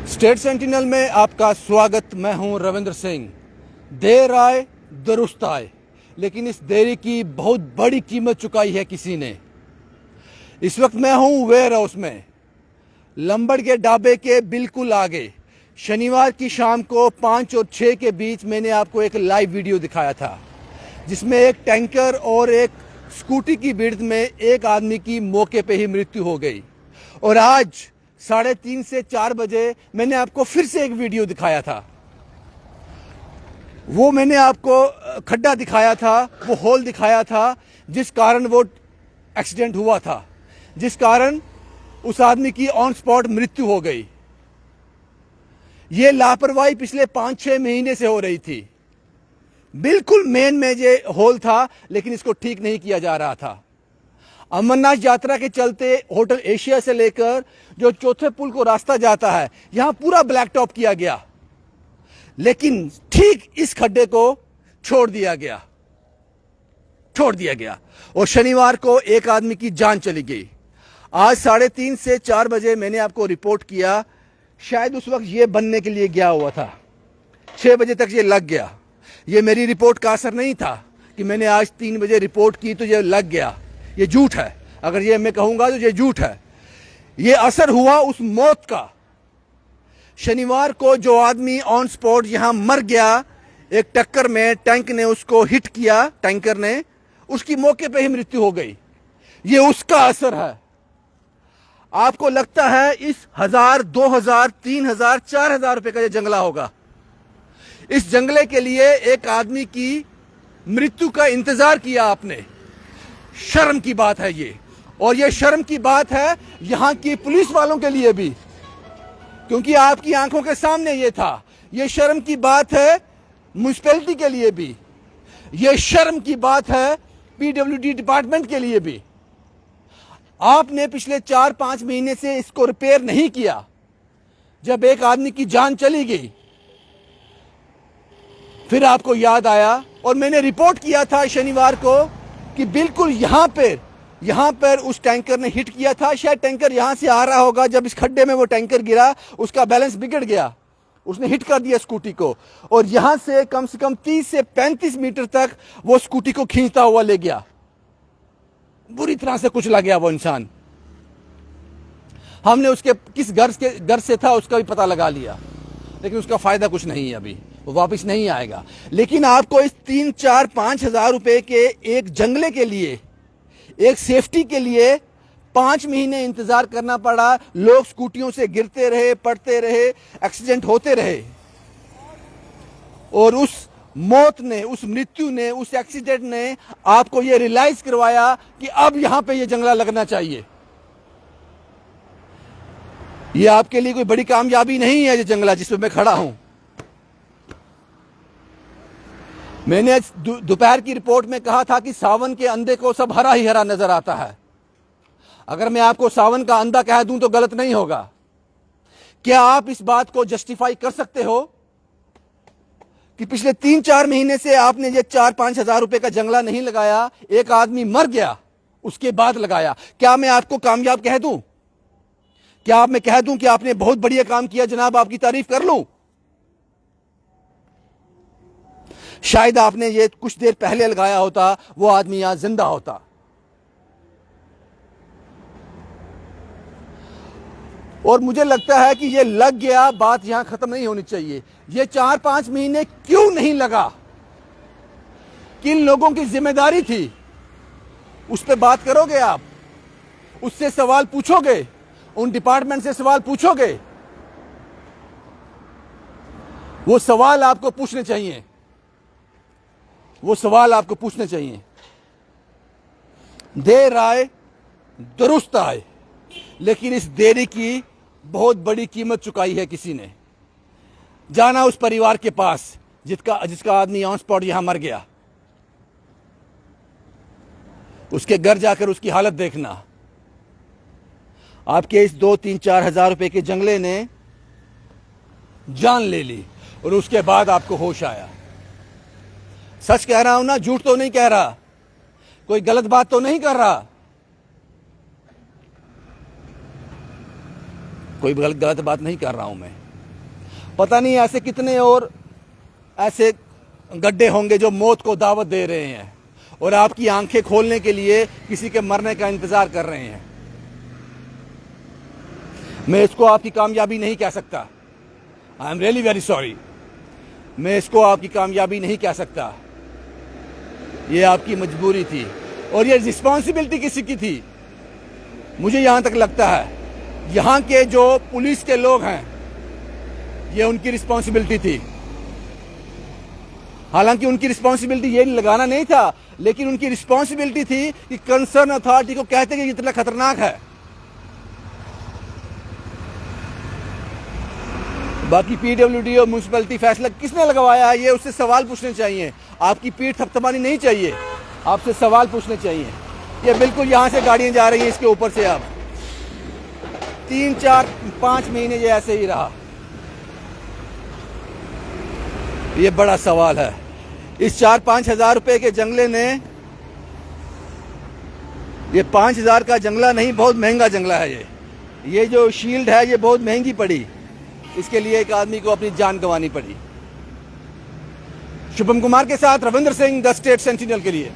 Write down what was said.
State sentinel में आपका स्वागत। मैं हूं रविंद्र सिंह। देर आए दुरुस्त आए, लेकिन इस देरी की बहुत बड़ी कीमत चुकाई है किसी ने। इस वक्त मैं हूं वेयर हाउस में, लंबड़ के ढाबे के बिल्कुल आगे। शनिवार की शाम को 5 और 6 के बीच मैंने आपको एक लाइव वीडियो दिखाया था, जिसमें एक टैंकर और एक स्कूटी की भिड़ंत में एक आदमी की मौके पे ही मृत्यु हो गई। और आज 3:30 से 4 बजे मैंने आपको फिर से एक वीडियो दिखाया था। वो मैंने आपको खड्डा दिखाया था, वो होल दिखाया था, जिस कारण वो एक्सीडेंट हुआ था, जिस कारण उस आदमी की ऑन स्पॉट मृत्यु हो गई। ये लापरवाही पिछले 5-6 महीने से हो रही थी। बिल्कुल मेन में ये होल था, लेकिन इसको ठीक नहीं किया जा रहा था। अमरनाथ यात्रा के चलते होटल एशिया से लेकर जो चौथे पुल को रास्ता जाता है, यहां पूरा ब्लैक टॉप किया गया, लेकिन ठीक इस खड्डे को छोड़ दिया गया और शनिवार को एक आदमी की जान चली गई। आज 3:30 से 4 बजे मैंने आपको रिपोर्ट किया। शायद उस वक्त ये बनने के लिए गया हुआ था, 6 बजे तक ये लग गया। ये मेरी रिपोर्ट का असर नहीं था कि मैंने आज 3 बजे रिपोर्ट की तो ये लग गया। ये झूठ है। अगर ये मैं कहूंगा तो ये झूठ है। ये असर हुआ उस मौत का। शनिवार को जो आदमी ऑन स्पॉट यहां मर गया, एक टक्कर में टैंक ने उसको हिट किया, टैंकर ने, उसकी मौके पे ही मृत्यु हो गई। ये उसका असर है। आपको लगता है इस 1000, 2000, 3000, 4000 रुपए का ये जंगला होगा? इस जंगले के लिए एक आदमी की मृत्यु का इंतजार किया आपने। शर्म की बात है ये, और ये शर्म की बात है यहां की पुलिस वालों के लिए भी, क्योंकि आपकी आंखों के सामने ये था। ये शर्म की बात है म्युनिसिपैलिटी के लिए भी, ये शर्म की बात है पीडब्ल्यूडी डिपार्टमेंट के लिए भी। आपने पिछले 4-5 महीने से इसको रिपेयर नहीं किया। जब एक आदमी की जान चली गई, फिर आपको याद आया, और मैंने रिपोर्ट किया था शनिवार को कि बिल्कुल यहां पर उस टैंकर ने हिट किया था। शायद टैंकर यहां से आ रहा होगा, जब इस खड्डे में वो टैंकर गिरा, उसका बैलेंस बिगड़ गया, उसने हिट कर दिया स्कूटी को, और यहां से कम 30 से 35 मीटर तक वो स्कूटी को खींचता हुआ ले गया। बुरी तरह से कुचला गया वो इंसान। हमने उसके किस घर से था उसका भी पता लगा लिया, लेकिन उसका फायदा कुछ नहीं है। अभी वो वापस नहीं आएगा। लेकिन आपको इस 3, 4, 5 हजार रुपए के एक जंगले के लिए, एक सेफ्टी के लिए 5 महीने इंतजार करना पड़ा। लोग स्कूटियों से गिरते रहे, पड़ते रहे, एक्सीडेंट होते रहे, और उस मौत ने, उस मृत्यु ने, उस एक्सीडेंट ने आपको यह रियलाइज करवाया कि अब यहां पे ये जंगला लगना चाहिए। ये आपके लिए कोई बड़ी कामयाबी नहीं है, ये जंगला जिस पे मैं खड़ा हूं। मैंने दोपहर की रिपोर्ट में कहा था कि सावन के अंधे को सब हरा ही हरा नजर आता है। अगर मैं आपको सावन का अंधा कह दूं तो गलत नहीं होगा। क्या आप इस बात को जस्टिफाई कर सकते हो कि पिछले 3-4 महीने से आपने ये 4-5 हजार रुपए का जंगला नहीं लगाया, एक आदमी मर गया उसके बाद लगाया? क्या मैं आपको कामयाब कह दूं? क्या आप मैं कह दूं कि आपने बहुत बढ़िया काम किया जनाब, आपकी तारीफ कर लूं? शायद आपने ये कुछ देर पहले लगाया होता, वो आदमी आज जिंदा होता। और मुझे लगता है कि ये लग गया, बात यहां खत्म नहीं होनी चाहिए। ये 4-5 महीने क्यों नहीं लगा? किन लोगों की जिम्मेदारी थी? उस पर बात करोगे आप? उससे सवाल पूछोगे? उन डिपार्टमेंट से सवाल पूछोगे? वो सवाल आपको पूछने चाहिए। वो सवाल आपको पूछने चाहिए। देर आए दुरुस्त आए, लेकिन इस देरी की बहुत बड़ी कीमत चुकाई है किसी ने। जाना उस परिवार के पास जिसका आदमी ऑन स्पॉट यहां मर गया, उसके घर जाकर उसकी हालत देखना। आपके इस 2, 3, 4 हजार रुपए के जंगले ने जान ले ली, और उसके बाद आपको होश आया। सच कह रहा हूं ना, झूठ तो नहीं कह रहा, कोई गलत बात तो नहीं कर रहा। कोई गलत बात नहीं कर रहा हूं मैं। पता नहीं ऐसे कितने और ऐसे गड्ढे होंगे जो मौत को दावत दे रहे हैं और आपकी आंखें खोलने के लिए किसी के मरने का इंतजार कर रहे हैं। मैं इसको आपकी कामयाबी नहीं कह सकता। I am really very sorry. मैं इसको आपकी कामयाबी नहीं कह सकता। ये आपकी मजबूरी थी और ये रिस्पॉन्सिबिलिटी किसी की थी। मुझे यहां तक लगता है यहां के जो पुलिस के लोग हैं ये उनकी रिस्पॉन्सिबिलिटी थी। हालांकि उनकी रिस्पॉन्सिबिलिटी ये लगाना नहीं था, लेकिन उनकी रिस्पॉन्सिबिलिटी थी कि कंसर्न अथॉरिटी को कहते कि इतना खतरनाक है। बाकी पीडब्ल्यूडी और म्यूनसिपैलिटी फैसला किसने लगवाया है ये उससे सवाल पूछने चाहिए। आपकी पीठ थपथपानी नहीं चाहिए, आपसे सवाल पूछने चाहिए। ये बिल्कुल यहां से गाड़ियां जा रही हैं इसके ऊपर से। अब 3, 4, 5 महीने ये ऐसे ही रहा। ये बड़ा सवाल है। इस 4-5 हजार रुपए के जंगले ने, ये 5,000 का जंगला नहीं, बहुत महंगा जंगला है ये जो शील्ड है ये बहुत महंगी पड़ी। इसके लिए एक आदमी को अपनी जान गंवानी पड़ी। शुभम कुमार के साथ Ravindra Singh, the state sentinel के लिए।